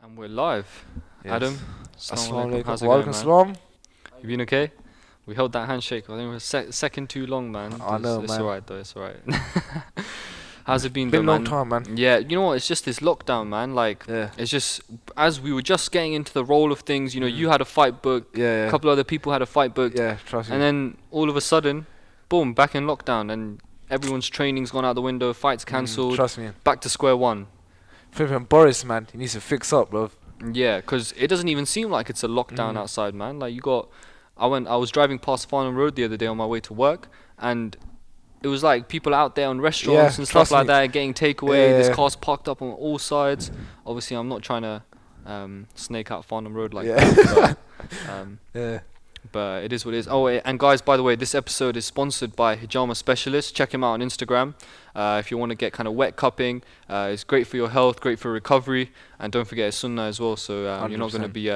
And we're live. Yes. Adam, Assalamu alaikum. How's it alaikum. going, man? Salam. You been okay? We held that handshake. I think it was second too long, man. I know, It's man. alright though. It's alright. How's it been, Been a though, long man? time, man. Yeah, you know what? It's just this lockdown, man. Like, Yeah. it's just as we were just getting into the roll of things. You know, you Mm. had a fight booked. Yeah, A yeah. couple other people had a fight booked. Yeah, trust me. And then all of a sudden, boom, back in lockdown, and everyone's training's gone out the window. Fights cancelled. Trust me. Back to square one. Flipping Boris, man, he needs to fix up, bro. Yeah, 'cause it doesn't even seem like it's a lockdown Mm. outside, man. Like I was driving past Farnham Road the other day on my way to work, and it was like people out there on restaurants Yeah, and stuff trust like me. that, getting takeaway. Yeah, There's yeah. cars parked up on all sides. Obviously, I'm not trying to snake out Farnham Road like Yeah. that, Yeah. but it is what it is. Oh, and guys, by the way, this episode is sponsored by Hijama Specialist. Check him out on Instagram. If you want to get kind of wet cupping, it's great for your health, great for recovery, and don't forget it's sunnah as well. So you're not going to 100%. be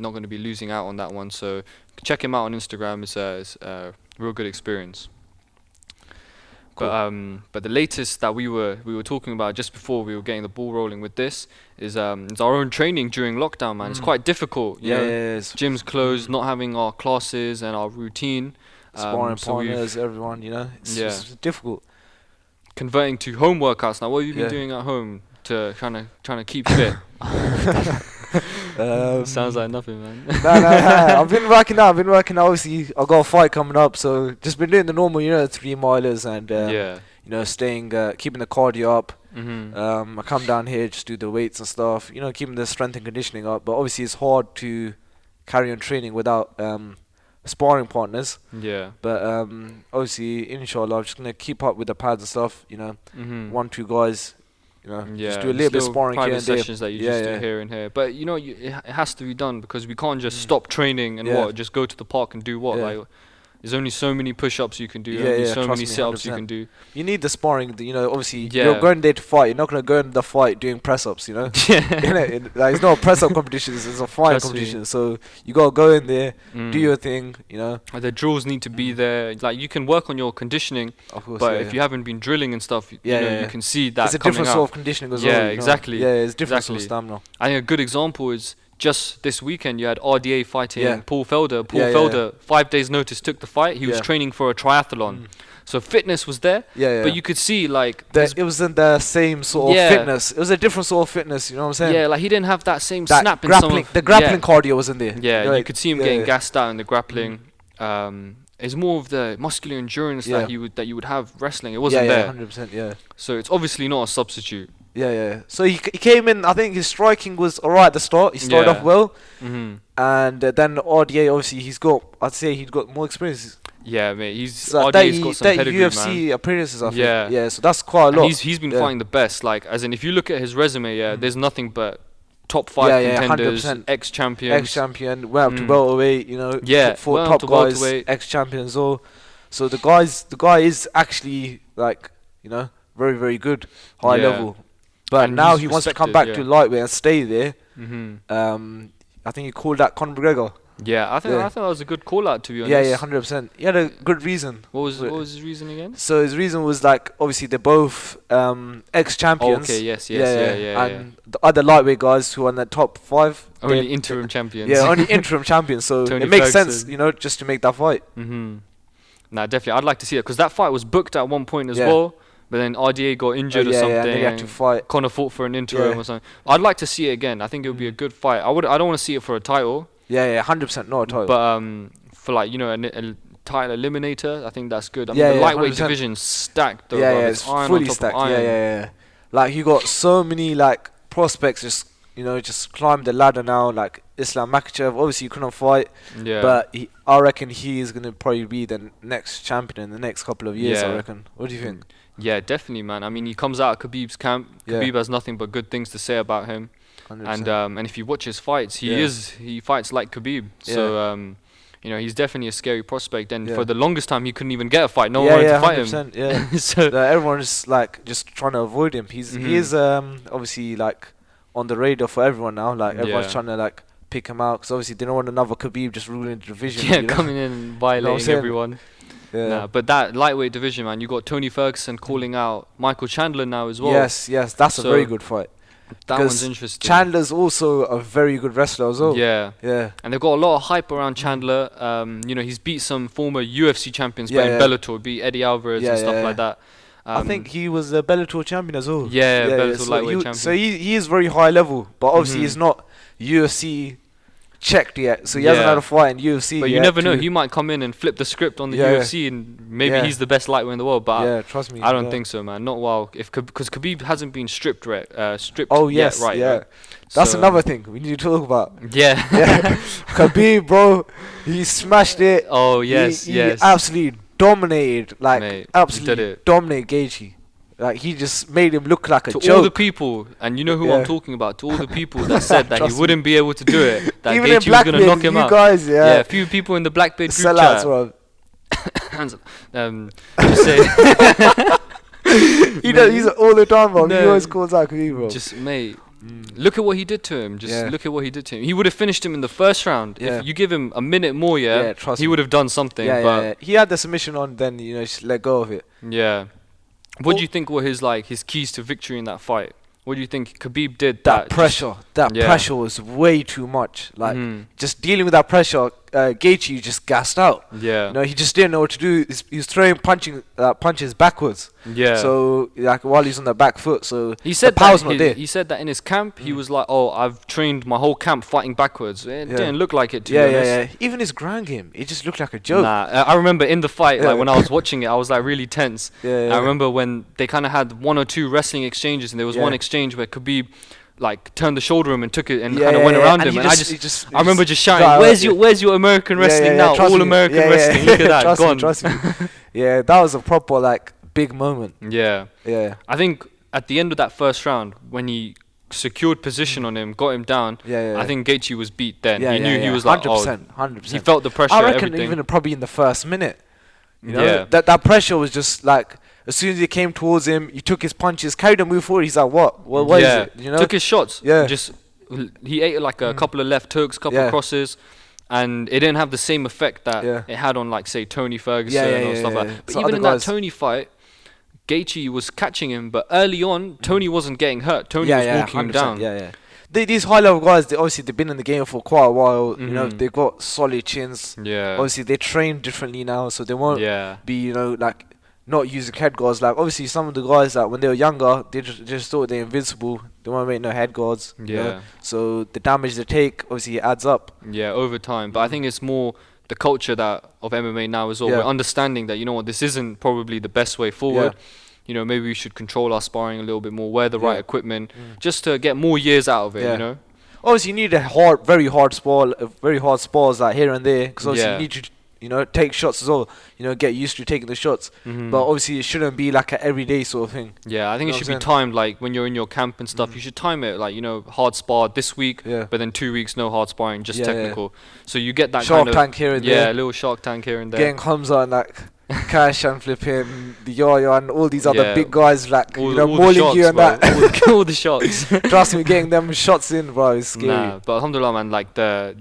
not going to be losing out on that one. So check him out on Instagram. It's a real good experience. Cool. But the latest that we were talking about just before we were getting the ball rolling with this is our own training during lockdown, man. It's quite difficult. You Yeah, know, yeah, it's gyms closed, not having our classes and our routine. sparring so we've partners, everyone, you know. It's Yeah. just difficult. converting to home workouts now. What have you been Yeah. doing at home to trying to keep fit? Sounds like nothing, man. No. I've been working out. Obviously, I got a fight coming up, so just been doing the normal, 3 milers and Yeah. staying, keeping the cardio up. Mhm. I come down here, just do the weights and stuff, keeping the strength and conditioning up. But obviously, it's hard to carry on training without sparring partners. Yeah. But obviously, inshallah, I'm just gonna keep up with the pads and stuff. Mhm. 1, 2 guys, Yeah. just do a little bit of still sparring here private and there. sessions that you Yeah, just yeah. do here and here. But it has to be done because we can't just stop training and Yeah. just go to the park and do what? Yeah. Like, there's only so many push-ups you can do. Yeah, only yeah, so trust many me, sit-ups you 100%. can do. You need the sparring. Obviously, Yeah. you're going there to fight. You're not gonna go in the fight doing press ups. Yeah. Like, it's not a press up competition. It's a fight Trust me. competition. So you gotta go in there, do Mm. your thing. Like, the drills need to be there. Like, you can work on your conditioning, Of course. but yeah, if yeah. you haven't been drilling and stuff, Yeah, yeah, you yeah. can see that It's a coming different out. sort of conditioning as Yeah, well. exactly. Yeah, it's different sort of Exactly. stamina. I think a good example is just this weekend you had RDA fighting Yeah. Paul Felder. Paul Yeah, yeah, Felder, 5 days notice, took the fight. He was Yeah. training for a triathlon. So fitness was there, Yeah, yeah. but you could see like his- It wasn't the same sort Yeah. of fitness. It was a different sort of fitness. You know what I'm saying? yeah, like he didn't have that same That snap in some grappling, of the grappling cardio wasn't there. Yeah, you Like, could see him yeah, getting yeah. gassed out in the grappling. It's more of the muscular endurance Yeah. that you would have wrestling. It wasn't yeah, there, 100%. Yeah. so it's obviously not a substitute. Yeah, yeah. So he came in. I think his striking was alright at the start. He started Yeah. off well, Hmm. and then RDA obviously I'd say he's got more experience. Yeah, mate, So RDA's got some that pedigree, UFC man. appearances, I think. Yeah. Yeah. So that's quite a And lot. he's been Yeah. fighting the best. Like, as in, if you look at his resume, there's nothing but top 5 Yeah, yeah, contenders, 100%. ex-champions. Ex-champion, went up to Mm. welterweight. Yeah, for went up top to guys, welterweight. ex-champions. So the guy is actually like very very good, high Yeah. level. But And now he's he wants to come back respected, to yeah. lightweight and stay there. Hmm. I think he called that Conor McGregor. Yeah, I think Yeah. that was a good call out, to be honest. Yeah, yeah, 100%. He had a good reason. What was his reason again? So his reason was like obviously they're both ex-champions. Oh, okay, yes, yeah. And the other lightweight guys who are in the top 5. Only they're- interim champions. Yeah, only interim champions. So Tony it makes sense, Ferguson. just to make that fight. Hmm. Nah, definitely. I'd like to see it because that fight was booked at one point as Yeah. well, but then RDA got injured or yeah, something. yeah, and they had to fight. Connor fought for an interim Yeah. or something. I'd like to see it again. I think it would be a good fight. I don't want to see it for a title, Yeah, yeah, 100%, not a title. but for like a title eliminator, I think that's good. I Yeah, mean, the yeah, lightweight 100%. division's stacked though. yeah, bruv. yeah, It's it's iron on fully top of stacked. Yeah, iron. yeah, yeah. Like you got so many like prospects just climb the ladder now. Like Islam Makhachev, obviously you couldn't fight, Yeah. but I reckon he is gonna probably be the next champion in the next couple of years. I Yeah. reckon. What do you think? Yeah, definitely, man. I mean, he comes out of Khabib's camp. Yeah. Khabib has nothing but good things to say about him. 100%. And if you watch his fights, Yeah. he fights like Khabib. So he's definitely a scary prospect. And Yeah. for the longest time, he couldn't even get a fight. No one yeah, wanted yeah, to fight him. 100%. Yeah. So Everyone's like just trying to avoid him. He is obviously like on the radar for everyone now. Like everyone's Yeah. trying to like pick him out because obviously they don't want another Khabib just ruling the division. yeah, you know? coming in and violating saying? everyone. Yeah. Nah, but that lightweight division, man, you got Tony Ferguson calling out Michael Chandler now as well. Yes, that's a So- very good fight. That one's interesting. Chandler's also a very good wrestler as well. Yeah. Yeah. And they've got a lot of hype around Chandler. You know, he's beat some former UFC champions, but in Bellator, beat Eddie Alvarez and stuff like that. I think he was the Bellator champion as well. Yeah, Bellator so lightweight champion. So he is very high level, but obviously he's not UFC checked yet. So he hasn't had a fight in UFC. But you never know. He might come in and flip the script on the UFC, and maybe he's the best lightweight in the world. But trust me, I don't think so, man. Not while because Khabib hasn't been stripped yet. Right? That's another thing we need to talk about. Yeah. Khabib, bro, he smashed it. Oh yes, he absolutely dominated, absolutely dominated Gaethje. Like, he just made him look like a joke. To all the people, and you know who I'm talking about, to all the people that said that he wouldn't be able to do it, that Gaethje was going to knock him out. Guys, a few people in the BLACKBEARD group sellouts, chat. bro. Just say he does it all the time, bro. He always calls out Khabib, bro. Just, mate, look at what he did to him. Look at what he did to him. He would have finished him in the first round. If you give him a minute more, he would have done something. But he had the submission on, then, just let go of it. Yeah. What do you think were his keys to victory in that fight? What do you think Khabib did? That pressure was way too much. Like, just dealing with that pressure, Gaethje just gassed out. Yeah. He just didn't know what to do. He was throwing punches backwards. Yeah. So, like, while he's on the back foot, so he said the power's not there. He said that in his camp, he was like, "Oh, I've trained my whole camp fighting backwards." It didn't look like it, to be honest. Yeah. Even his ground game, it just looked like a joke. Nah, I remember in the fight, like when I was watching it, I was like really tense. I remember when they kind of had one or two wrestling exchanges, and there was one exchange where Khabib like turned the shoulder him and took it and kind of went around him, and I remember just shouting, "Where's your American wrestling now? All American wrestling. Look at that, gone." Trust me. Yeah, that was a proper like big moment. Yeah. I think at the end of that first round, when he secured position on him, got him down, I think Gaethje was beat then. He knew he was like, 100%. He felt the pressure. I reckon everything. even probably in the first minute. That pressure was just like, as soon as he came towards him, he took his punches, carried a move forward. He's like, what is it? Took his shots. Yeah. Just he ate like a couple of left hooks, couple of crosses, and it didn't have the same effect that it had on, like, say, Tony Ferguson or stuff like that. But so even in that Tony fight, Gaethje was catching him, but early on, Tony wasn't getting hurt. Tony was walking him down. These high level guys, they've been in the game for quite a while. They've got solid chins. Obviously they train differently now, so they won't be like not using head guards. Like, obviously some of the guys that when they were younger, they just thought they're invincible. They won't make no head guards. So the damage they take obviously adds up. Over time. But I think it's more the culture that of MMA now as well. We're understanding that, this isn't probably the best way forward. Maybe we should control our sparring a little bit more, wear the right equipment, just to get more years out of it, Obviously, you need very hard spars like here and there, because obviously you need to, take shots as well, get used to taking the shots. But obviously, it shouldn't be like an everyday sort of thing. I think it should be timed, like when you're in your camp and stuff, you should time it, like, hard spar this week, but then 2 weeks, no hard sparring, just technical. So you get that Shark kind of... tank here and there. A little shark tank here and there. Getting HUMZA and like... Cash and flipping the Yaya and all these other big guys, like mauling you and that. All the shots. Trust me, getting them shots in, bro, is scary. Nah, but alhamdulillah, man, like the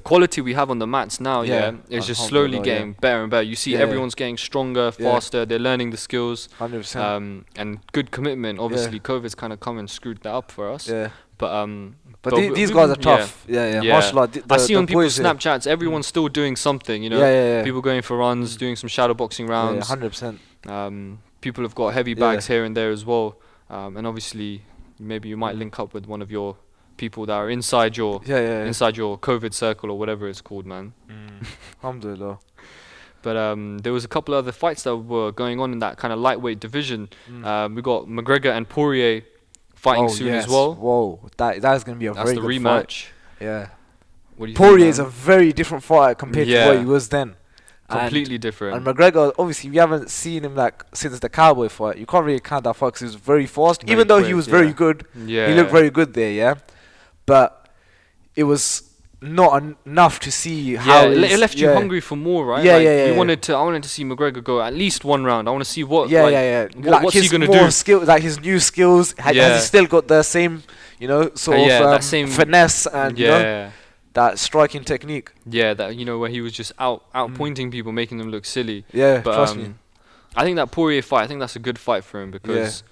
quality we have on the mats now, is just slowly getting better and better. You see, everyone's getting stronger, faster. They're learning the skills. 100%. And good commitment. Obviously, COVID's kind of come and screwed that up for us. But these guys are tough. MashaAllah, I see on people's Snapchats, everyone's still doing something, People going for runs, doing some shadow boxing rounds. 100%. People have got heavy bags here and there as well. And obviously, maybe you might link up with one of your people that are inside your inside your COVID circle or whatever it's called, man. Alhamdulillah. But there was a couple other fights that were going on in that kind of lightweight division. We got McGregor and Poirier fighting soon as well. Whoa, that is going to be a very good rematch. Fight. What do you Poirier is a very different fighter compared to what he was then. Completely different. And McGregor, obviously, we haven't seen him like since the Cowboy fight. You can't really count that fight because he was very fast. Even though he was very good, he looked very good there, But it was not enough to see how it left you hungry for more, right? I wanted to see McGregor go at least one round. I want to see what what's he gonna do? Like his new skills. Has he still got the same, that same finesse and that striking technique? That where he was just outpointing people, making them look silly. But trust me. I think that Poirier fight, I think that's a good fight for him because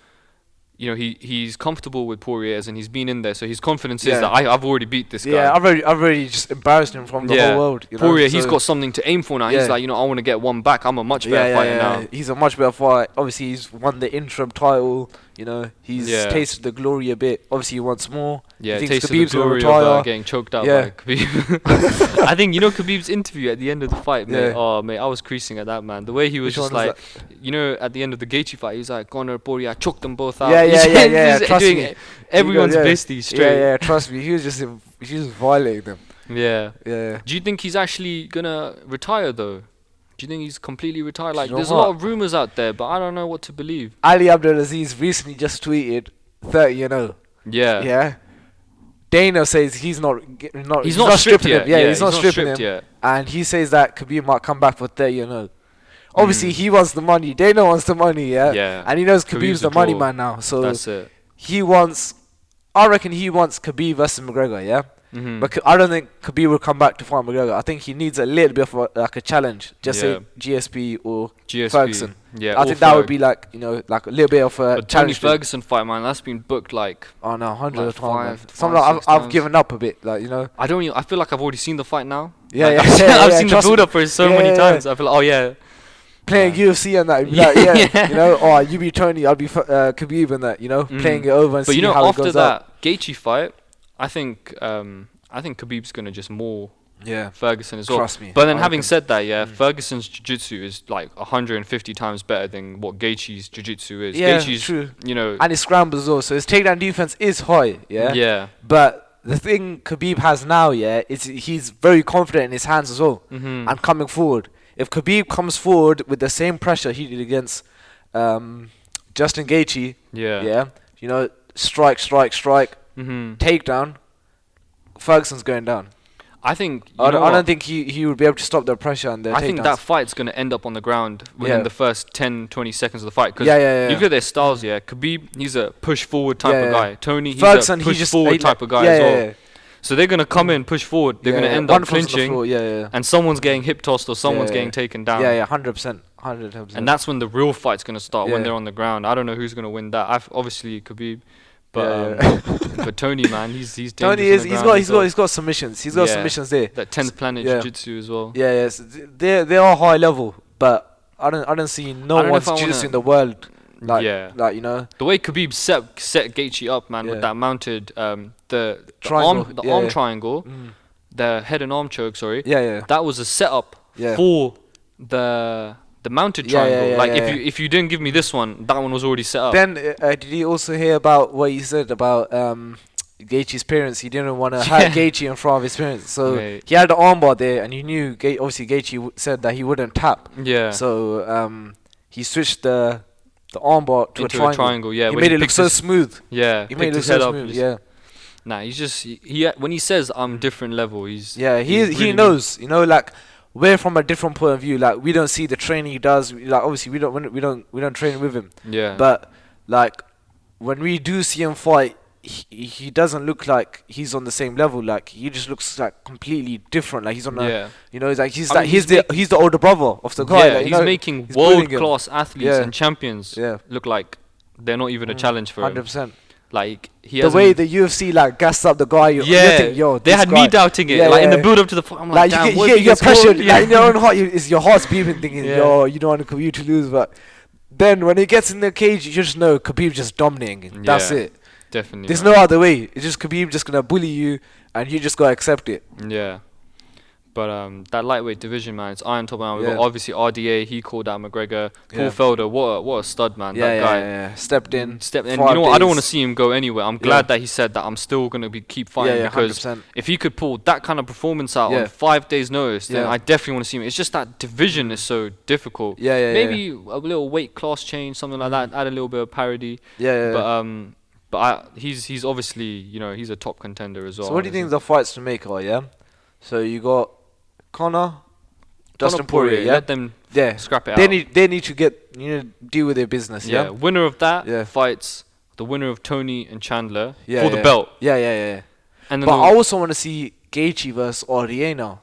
he's comfortable with Poirier and he's been in there, so his confidence is that I've already beat this guy. Yeah, I've already just embarrassed him from the whole world. Poirier, he's got something to aim for now. He's like, I want to get one back. I'm a much better fighter now. He's a much better fighter. Obviously, he's won the interim title. He's tasted the glory a bit. Obviously, he wants more. Yeah, he tasted Khabib's the glory of getting choked out by Khabib. I think, Khabib's interview at the end of the fight, mate. Oh, mate, I was creasing at that, man. The way he was just like, at the end of the Gaethje fight, he's like, Conor, Poirier, I choked them both out. Yeah. Trust me. Everyone's basically straight. Yeah, trust me. He was just violating them. Yeah. Yeah. Do you think he's actually gonna retire though? Do you think he's completely retired? Like, there's a what? lot of rumors out there, but I don't know what to believe. Ali Abdelaziz recently just tweeted 30-0. Yeah. Yeah. Dana says he's not stripping him. Yeah, he's not stripping him. Yet. And he says that Khabib might come back for 30-0. Obviously, he wants the money. Dana wants the money, yeah. And he knows Khabib's the money man now. So that's it. I reckon he wants Khabib versus McGregor, yeah? But I don't think Khabib will come back to fight McGregor. I think he needs a little bit of a challenge. Just say GSP or Ferguson. Yeah, I think that would be like a little bit of a but challenge. Tony Ferguson fight, man, that's been booked like... Oh no, hundreds of times. Sometimes I've given up a bit, I feel like I've already seen the fight now. I've seen the build-up for it so many times. I feel like, playing UFC and that, you be Tony, I'll be Khabib and that, playing it over and see how it goes out. After that Gaethje fight, I think Khabib's gonna just maul Ferguson as well. Trust me. But then having said that, Ferguson's jiu-jitsu is like 150 times better than what Gaethje's jiu-jitsu is. Yeah, Gaethje's, true. And his scrambles also. His takedown defense is high, Yeah. But the thing Khabib has now, is he's very confident in his hands as well and coming forward. If Khabib comes forward with the same pressure he did against Justin Gaethje, strike, takedown, Ferguson's going down. I think I don't think he would be able to stop the pressure and the takedowns. I think that fight's going to end up on the ground within the first 10-20 seconds of the fight. Cause you look at their styles, Khabib, he's a push forward type of guy. Tony, he's Ferguson, a push forward type of guy as well. So they're going to come in, push forward. They're going to end up clinching. And someone's getting hip tossed or someone's getting taken down. 100%. 100%. And that's when the real fight's going to start, when they're on the ground. I don't know who's going to win that. Obviously Khabib. But but Tony, man, he's dangerous. Tony he's got submissions. He's got submissions there. That 10th planet jiu-jitsu as well. They are high level, but I don't see one's jiu-jitsu in the world like the way Khabib set Gaethje up, man, with that mounted the arm triangle, the head and arm choke. That was a setup for the mounted triangle. If you didn't give me this one, that one was already set up. Then did you also hear about what he said about Gaethje's parents? He didn't want to have Gaethje in front of his parents, so he had the armbar there, and he knew obviously Gaethje said that he wouldn't tap. So he switched the armbar to a triangle. He made it look so smooth. He made it look so smooth. Nah, he's just when he says I'm different level, he knows, we're from a different point of view. Like, we don't see the training he does. Like, obviously we don't train with him. But like when we do see him fight, he doesn't look like he's on the same level. Like, he just looks like completely different. Like, he's on he's the older brother of the guy. He's making world class athletes and champions look like they're not even a challenge for him. 100%. Like, the way the UFC gassed up the guy, they had me doubting it. In the build up to the fight, I'm like, damn, you get pressured. In your own heart, your heart's beating, thinking, you don't want Khabib to lose. But then when he gets in the cage, you just know Khabib just dominating. That's it. Definitely. There's no other way. It's just Khabib just gonna bully you, and you just gotta accept it. But that lightweight division, man, it's iron top, man. We've got obviously RDA, he called out McGregor. Paul Felder, what a stud, man. That guy stepped in. You know what? I don't want to see him go anywhere. I'm glad that he said that I'm still going to keep fighting, because 100%. If he could pull that kind of performance out on 5 days' notice, then I definitely want to see him. It's just that division is so difficult. Maybe a little weight class change, something like that, add a little bit of parity. But he's obviously, he's a top contender as well. So what do you think the fights to make are, So you got Conor, Dustin Poirier, let them scrap it out. They need to deal with their business, Winner of that fights the winner of Tony and Chandler for the belt. And then I also want to see Gaethje versus RDA now.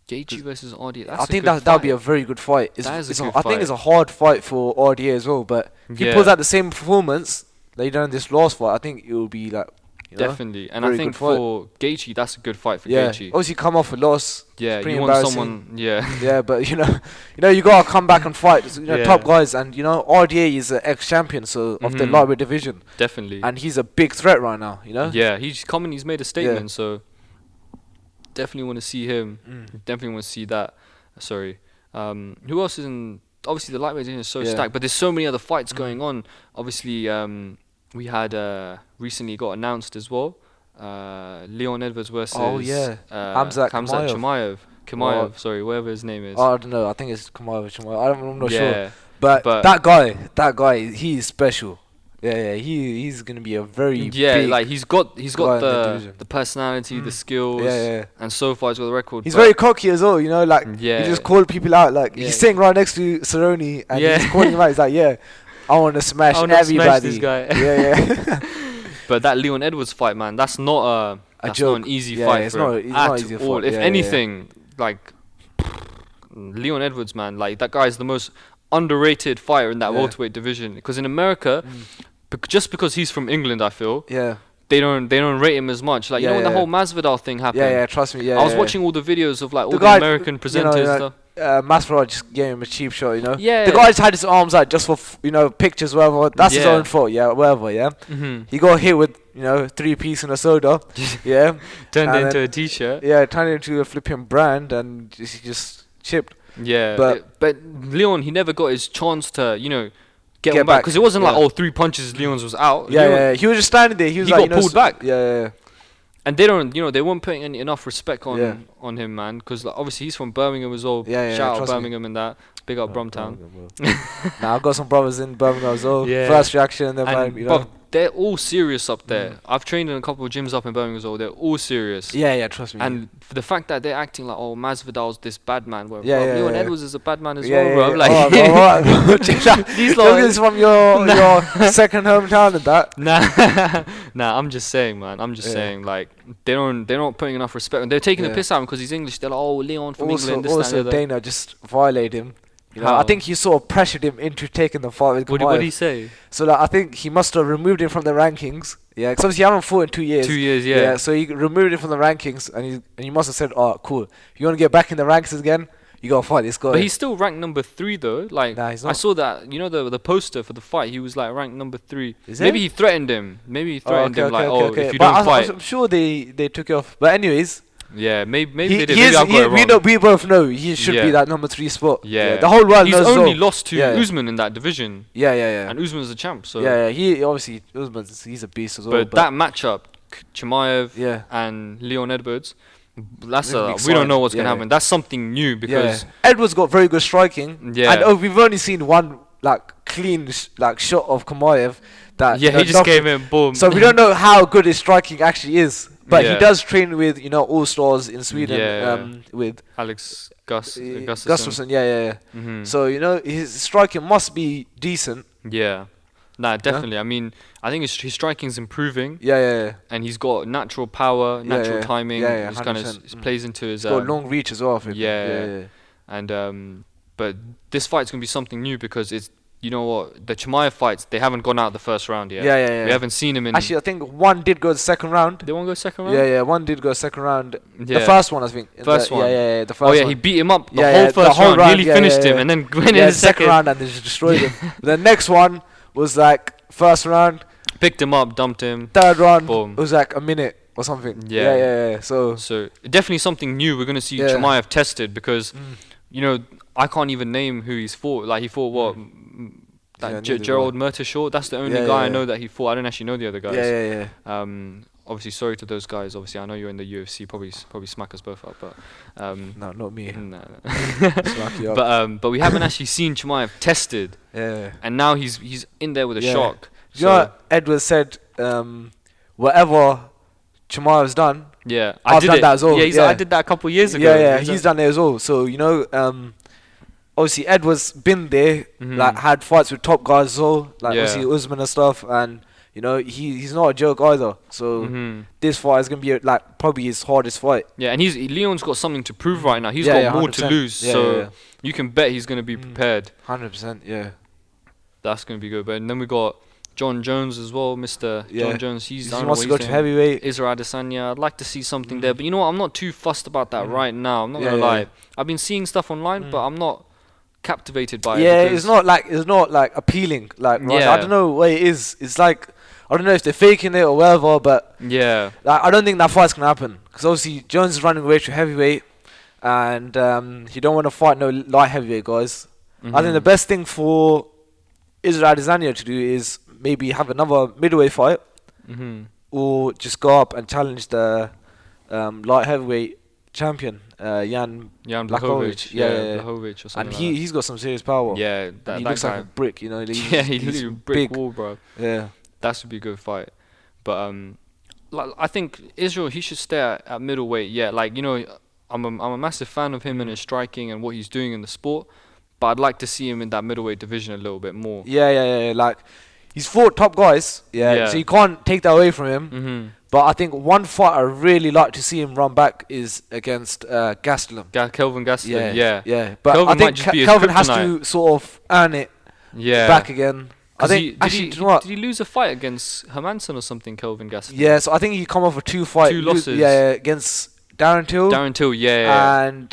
Gaethje versus RDA. I think that'll be a very good fight. That is a good I fight. think it's a hard fight for RDA as well. But if he pulls out the same performance that he done in this last fight, I think it will be like. Definitely, and I think for Gaethje, that's a good fight for Gaethje. Obviously come off a loss. Yeah, you want someone. Yeah, but you gotta come back and fight. Top guys, and RDA is an ex-champion, so of the lightweight division. Definitely, and he's a big threat right now. Yeah, he's made a statement, so definitely want to see him. Definitely want to see that. Sorry, who else is in? Obviously, the lightweight division is so stacked, but there's so many other fights going on. Obviously, we had recently got announced as well. Leon Edwards versus HUMZA Chimaev, sorry, whatever his name is. Oh, I don't know. I think it's Chimaev. I'm not sure. But that guy, he is special. He's gonna be a very big like he's got the personality, the skills, and so far he's got the record. He's very cocky as well, he just called people out. Like he's sitting right next to Cerrone, and he's calling him out. He's like, I want to smash everybody. This guy. But that Leon Edwards fight, man, that's not not an easy fight for him at all. If anything, like Leon Edwards, man, like that guy is the most underrated fighter in that welterweight division. Because in America, just because he's from England, I feel they don't rate him as much. Like when the whole Masvidal thing happened. Trust me. I was watching all the videos of like all the American presenters and stuff. Masvidal just gave him a cheap shot, the Yeah. guy just had his arms out just for pictures, whatever. That's his own fault, whatever. He got hit with 3-piece and a soda, turned into a t-shirt. Turned into a flipping brand, and he just chipped. But Leon, he never got his chance to get one back, because it wasn't like 3 punches Leon's was out. He was just standing there. He got pulled back. And they don't, they weren't putting enough respect on him, man. Because obviously he's from Birmingham as well. Shout out Birmingham and that. Big up Brumtown. I've got some brothers in Birmingham as well. First reaction, and they're all serious up there. I've trained in a couple of gyms up in Birmingham as well. They're all serious. Trust me. And for the fact that they're acting like, Masvidal's this bad man. Well, Leon Edwards is a bad man as well, bro. Like, these logos from your second hometown and that. Nah. I'm just saying, man. I'm just saying, like, they're not putting enough respect. And they're taking the piss out of him because he's English. They're like, Leon from England. This, that, and the other. Dana just violated him. I think he sort of pressured him into taking the fight with Chimaev. What did he say? So I think he must have removed him from the rankings. Yeah, because obviously he hasn't fought in 2 years. 2 years, yeah. So he removed him from the rankings, and he must have said, "Oh, cool. You want to get back in the ranks again? You gotta fight this guy." But he's still ranked number 3 though. Like, he's not. I saw that. The poster for the fight. He was like ranked number 3. Is Maybe he threatened him. If you don't fight. I'm sure they took it off. But anyways. Yeah, maybe they did. Maybe I got it wrong. We both know he should be that number 3 spot. Yeah. The whole world knows. He's only lost to Usman in that division. Yeah. And Usman's the champ. So he obviously he's a beast as well. But that matchup, Chimaev and Leon Edwards, that's we don't know what's gonna happen. That's something new because Edwards got very good striking. Yeah. And we've only seen one clean shot of Chimaev. That he just came in, boom. So we don't know how good his striking actually is. But he does train with all stars in Sweden. With Alex Gustafsson. Gustafsson, So his striking must be decent. Yeah, definitely. I mean, I think his striking's improving. And he's got natural power, natural timing. He's kind of plays into his. He's got long reach as well. And but this fight's gonna be something new because it's. You know what? The Chimaev fights, they haven't gone out the first round yet. We haven't seen him in. Actually, I think one did go the second round. They won't go second round? Yeah, one did go second round. The first one, I think. The first one. The first one. He beat him up the whole first round, nearly finished him, and then went in the second round and they just destroyed him. The next one was first round. Picked him up, dumped him. Third round, boom. It was a minute or something. Yeah. So definitely something new. We're going to see Chimaev tested because, I can't even name who he's fought. Like, he fought what? Gerald Murtashaw. That's the only guy I know that he fought. I don't actually know the other guys. Obviously, sorry to those guys. Obviously, I know you're in the UFC. Probably smack us both up, but no, not me. No. Smack you up. But we haven't actually seen Chimaev tested. And now he's in there with a shock. You know what Edwards said? Whatever Chimaev's done. I've done that as well. I did that a couple of years ago. He's done it as well. So obviously Edwards been there, had fights with top guys as well, obviously Usman and stuff, and You know, he's not a joke either. So this fight is gonna be like probably his hardest fight. Yeah, and Leon's got something to prove right now. He's got more to lose, so you can bet he's gonna be prepared. 100%. Yeah. That's gonna be good. But then we got John Jones as well, Mr. John Jones. He wants to go to heavyweight. Israel Adesanya. I'd like to see something there, but you know what? I'm not too fussed about that right now. I'm not gonna lie. I've been seeing stuff online, but I'm not captivated by it. Yeah, it's not like appealing. Like I don't know what it is. It's like I don't know if they're faking it or whatever, but like, I don't think that fight's gonna happen because obviously Jones is running away to heavyweight, and he don't want to fight no light heavyweight guys. I think the best thing for Israel Adesanya to do is maybe have another middleweight fight, or just go up and challenge the light heavyweight champion, Jan Blachowicz. Blachowicz or something. And he's got some serious power. Yeah, he looks like a brick, you know. He looks like a brick wall, bro. Yeah, that should be a good fight. But like, I think Israel, he should stay at middleweight. Yeah, like, you know, I'm a massive fan of him and his striking and what he's doing in the sport. But I'd like to see him in that middleweight division a little bit more. Yeah. Like, he's fought top guys. Yeah. So you can't take that away from him. But I think one fight I really like to see him run back is against Gastelum. Kelvin Gastelum. Yeah. But Kelvin I think Kelvin has to sort of earn it back again. I think did he lose a fight against Hermansson or something, Kelvin Gastelum? Yeah, so I think he come off a 2 losses. Yeah, against Darren Till. And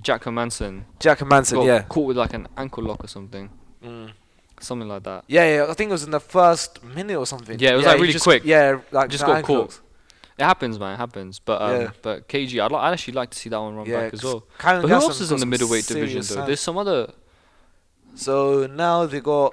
Jack Hermansson. Got caught with like an ankle lock or something. Something like that. Yeah, I think it was in the first minute or something. Yeah, it was like really quick. Yeah, like just got caught. It happens, man. It happens. But KG, I'd actually like to see that one run back as well. But who else is in the middleweight division though? There's some other. So now they got.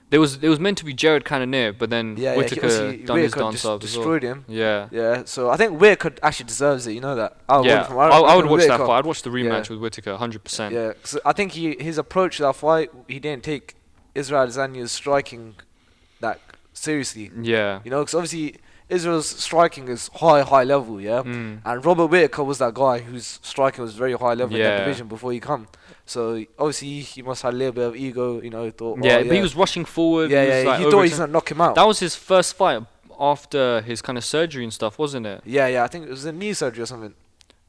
There was meant to be Jared Cannonier, but then Whittaker done his dance up. Destroyed him. Yeah. So I think Whittaker actually deserves it. You know that. I would watch that fight. I'd watch the rematch with Whittaker, 100%. Yeah. So I think his approach to that fight, he didn't take Israel Adesanya's striking that seriously. Yeah. You know, because obviously Israel's striking is high level. Yeah. And Robert Whittaker was that guy whose striking was very high level in that division before he come. So obviously he must have a little bit of ego, you know. Thought, but he was rushing forward. He thought he's gonna knock him out. That was his first fight after his kind of surgery and stuff, wasn't it? Yeah. I think it was a knee surgery or something.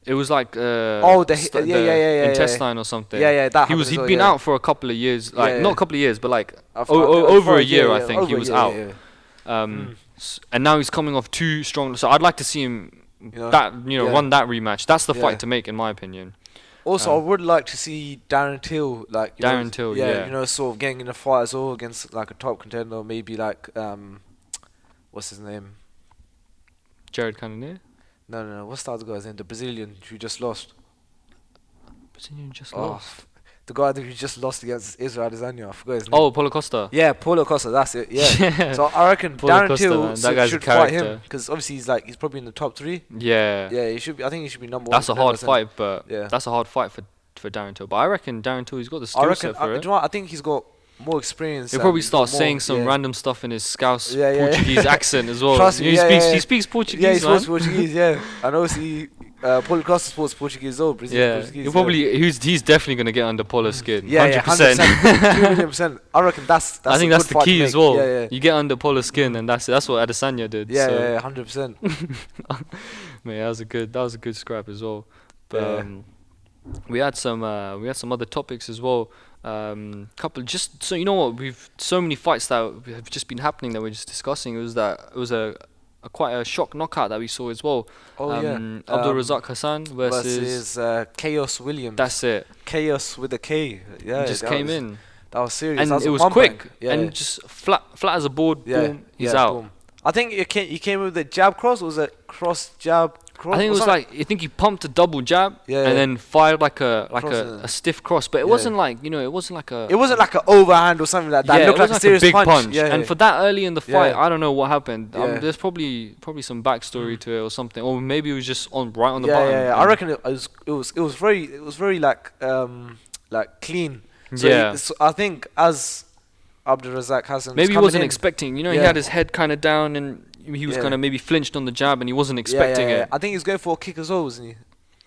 It was like the intestine or something. That he'd been out for a couple of years, like not a couple of years, but like over a year. I think he was out. And now he's coming off 2 strong. So I'd like to see him run that rematch. That's the fight to make, in my opinion. Also, I would like to see Darren Till, you know, sort of getting in a fight as well against like a top contender, maybe like what's his name? Jared Cannonier? No. What's the other guy's name? The Brazilian who just lost. Lost. The guy who just lost against Israel Adesanya. I forgot his name. Oh, Paulo Costa. Yeah, Paulo Costa. That's it. Yeah. So I reckon Darren Till should fight him because obviously he's probably in the top 3. Yeah. Yeah, he should be. I think he should be number 1. That's a hard fight, but that's a hard fight for Darren Till. But I reckon Darren Till, he's got the skill set for it. Do you know what? I think he's got more experience. He'll probably start saying some random stuff in his Scouse Portuguese accent as well. Trust me, he speaks Portuguese. Yeah, he speaks Portuguese. Yeah, and obviously Paulo Costa speaks Portuguese though. Portuguese. He's definitely gonna get under Paulo's skin. 100%. 200%. I reckon that's. I think that's the key as well. Yeah. You get under Paulo's skin, and that's what Adesanya did. Yeah, 100%. Man, that was a good scrap as well. But we had some other topics as well. Just so you know what, we've so many fights that have just been happening that we're just discussing. It was a quite a shock knockout that we saw as well. Abdul Razak Hassan versus Chaos Williams. That's it. Chaos with a K. Yeah, just came in. That was serious. And it was quick. And just flat as a board. Boom. He's out. Boom. I think he came with the jab cross. Or was it cross jab? Cross, I think it was I think he pumped a double jab and then fired like a stiff cross, but it wasn't like it wasn't like an overhand or something like that. It looked like a serious big punch. And for that early in the fight, I don't know what happened. There's probably some backstory to it or something, or maybe it was just right on the button. I reckon it was very like clean. So I think as Abdul Razak Hassan maybe he wasn't expecting. He had his head kind of down and he was kind of maybe flinched on the jab and he wasn't expecting it. I think he's going for a kick as well, wasn't he?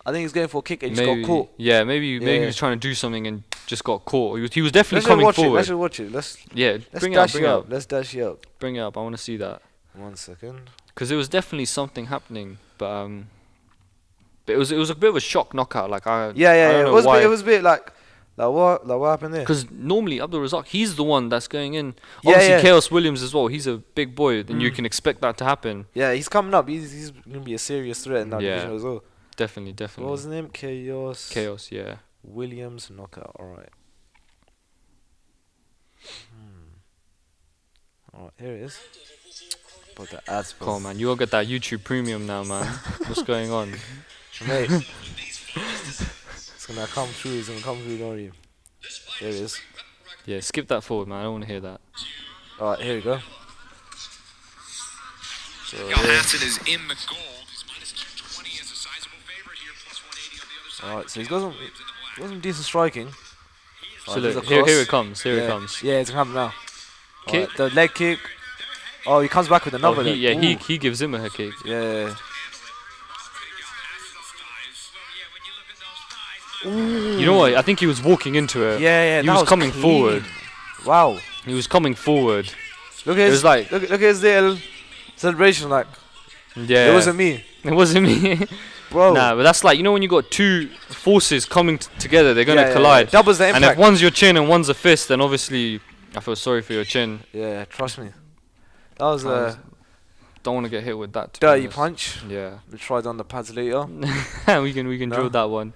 I think he's going for a kick and he just got caught. Yeah, maybe he was trying to do something and just got caught. He was definitely coming forward. Let's watch it. Let's bring it up. Let's dash it up. Bring it up. I want to see that. 1 second. Because there was definitely something happening, but it was a bit of a shock knockout. Like I don't know why. It was a bit like what happened there? Because normally Abdul Razak, he's the one that's going in. Obviously Chaos Williams as well. He's a big boy, then you can expect that to happen. Yeah, he's coming up. He's gonna be a serious threat in that division as well. Definitely. What was his name? Chaos, yeah. Williams knockout. All right. All right, here it is. But the ads. Come on, man. You all get that YouTube Premium now, man. What's going on? Mate. It's gonna come through, don't worry. There it is. Yeah, skip that forward, man. I don't want to hear that. Alright, here we go. So, Hassan is in the gold. He's minus 220 as a sizable favorite here, plus 180 on the other side. Alright, so he's got some decent striking. So look, here it comes. Here it comes. Yeah, it's gonna happen now. Kick. Right, the leg kick. Oh, he comes back with another leg. Yeah, he gives him a head kick. Yeah. Ooh. You know what? I think he was walking into it. Yeah. He was coming forward. Wow. He was coming forward. Look at his look at his little celebration. Like, yeah, it wasn't me. It wasn't me, bro. Nah, but that's like, you know, when you got two forces coming together, they're gonna collide. Yeah. Doubles the impact. And if one's your chin and one's a fist, then obviously I feel sorry for your chin. Yeah, trust me. That was don't want to get hit with that. Dirty punch. Yeah. We'll try it on the pads later. we can drill that one.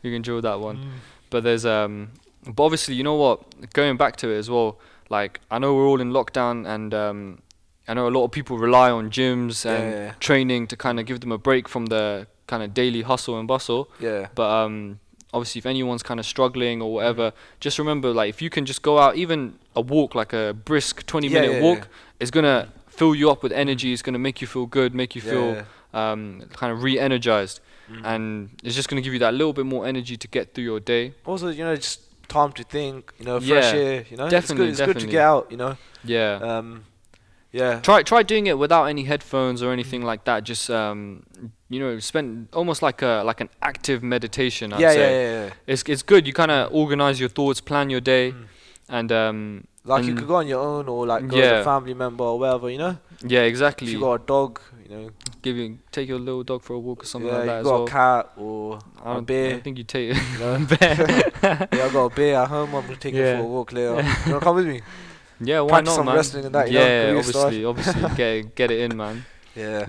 We can drill that one. But there's but obviously, you know what? Going back to it as well. Like, I know we're all in lockdown, and I know a lot of people rely on gyms and training to kind of give them a break from the kind of daily hustle and bustle. Yeah. But obviously, if anyone's kind of struggling or whatever, just remember, like, if you can just go out, even a walk, like a brisk 20-minute walk, is gonna fill you up with energy. It's gonna make you feel good, make you feel kind of re-energized, and it's just gonna give you that little bit more energy to get through your day. Also, you know, just time to think. You know, fresh air. You know, definitely, it's good to get out. You know. Yeah. Yeah. Try doing it without any headphones or anything like that. Just you know, spend almost like an active meditation. I'd say. Yeah. It's good. You kind of organize your thoughts, plan your day, and like, you could go on your own, or like go with a family member or whatever. You know. Yeah, exactly. If you got a dog, you know, take your little dog for a walk or something like that. You got a cat or a bear. I don't think you take a bear. Yeah, I got a bear at home. I'm gonna take it for a walk later. You wanna come with me? Yeah, why Practice not, some man? wrestling and that. Yeah, obviously, get it in, man. Yeah.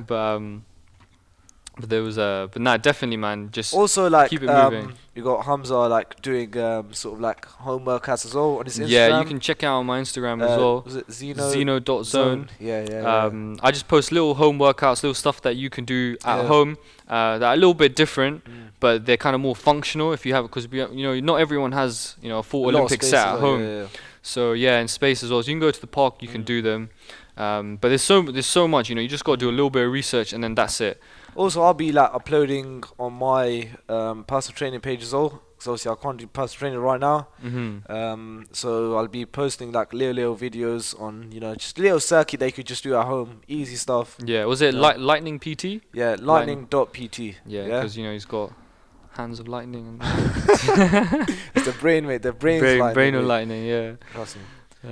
But there was but nah, definitely, man. Just also, like, keep it moving. You got HUMZA, like, doing sort of like home workouts as well on his Instagram. Yeah, you can check out on my Instagram as well. Was it Zeno.zone. Yeah. I just post little home workouts, little stuff that you can do at home that are a little bit different, but they're kind of more functional if you have, because you know, not everyone has, you know, a full Olympic set at home. So in space as well. So you can go to the park, you can do them. But there's so much, you know, you just got to do a little bit of research and then that's it. Also, I'll be like uploading on my personal training page as well. So obviously I can't do personal training right now. So I'll be posting like little videos on, you know, just little circuit they could just do at home, easy stuff. Yeah, was it Lightning PT? Yeah, lightning.pt. Yeah, because you know he's got hands of lightning. And it's the brain, mate. The brain of lightning. Yeah. Trust me.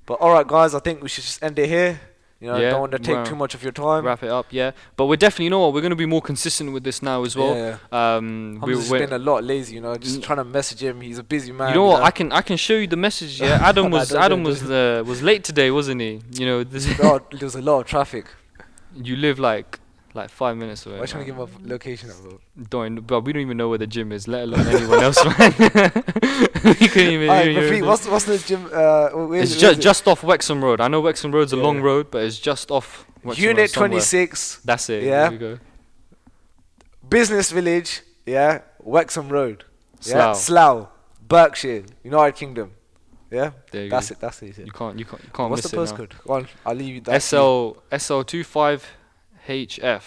But alright, guys, I think we should just end it here. You know, don't want to take too much of your time. Wrap it up, But we're definitely, you know what, we're going to be more consistent with this now as well. We've been a lot lazy, you know, just trying to message him. He's a busy man. You know what? I can show you the message. Yeah, Adam was late today, wasn't he? You know, there was a lot of traffic. You live like 5 minutes away. Why should I give my location? But we don't even know where the gym is, let alone anyone else, man. We couldn't even. What's the gym? It's just off Wexham Road. I know Wexham Road's a long road, but it's just off Wexham Road. Unit 26. That's it. Yeah. There we go. Business Village. Yeah. Wexham Road. Yeah. Slough, Berkshire, United Kingdom. Yeah. There you That's go. it. That's it. You can't What's miss the it postcode? now. Go on, I'll leave you that. SL25HF.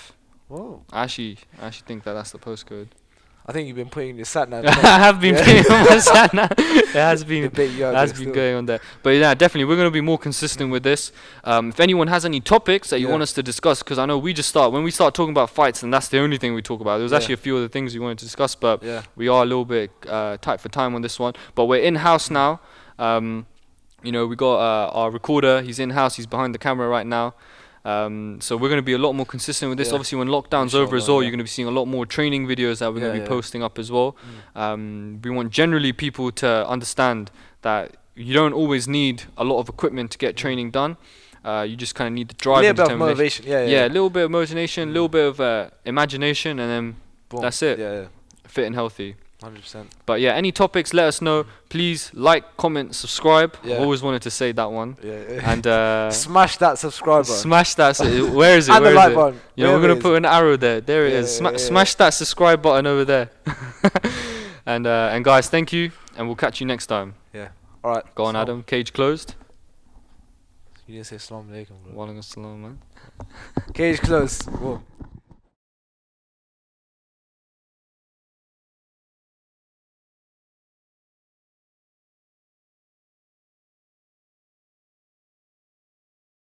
Whoa. I actually think that's the postcode. I think you've been putting your sat nav. I have been putting on my sat nav. It has been still going on there. But yeah, definitely we're going to be more consistent with this. If anyone has any topics that you want us to discuss, because I know when we start talking about fights, and that's the only thing we talk about. There was actually a few other things we wanted to discuss, but we are a little bit tight for time on this one. But we're in house now. You know, we got our recorder. He's in house. He's behind the camera right now. So we're going to be a lot more consistent with this. Obviously, when lockdown's over as well, you're going to be seeing a lot more training videos that we're going to be posting up as well. We want generally people to understand that you don't always need a lot of equipment to get training done. You just kind of need the drive and determination. Motivation. A little bit of motivation, a little bit of imagination, and then that's it. Fit and healthy. 100%. But yeah, any topics, let us know. Please like, comment, subscribe. I've always wanted to say that one. And smash that subscribe button. Smash that. Where is it? And where the like button. You know, we're gonna put an arrow there. There it is. Smash that subscribe button over there. And guys, thank you, and we'll catch you next time. Yeah. All right. Go on, Adam. Cage closed. You didn't say Assalamu alaikum, bro. Walaikum assalam, man. Cage closed. Whoa.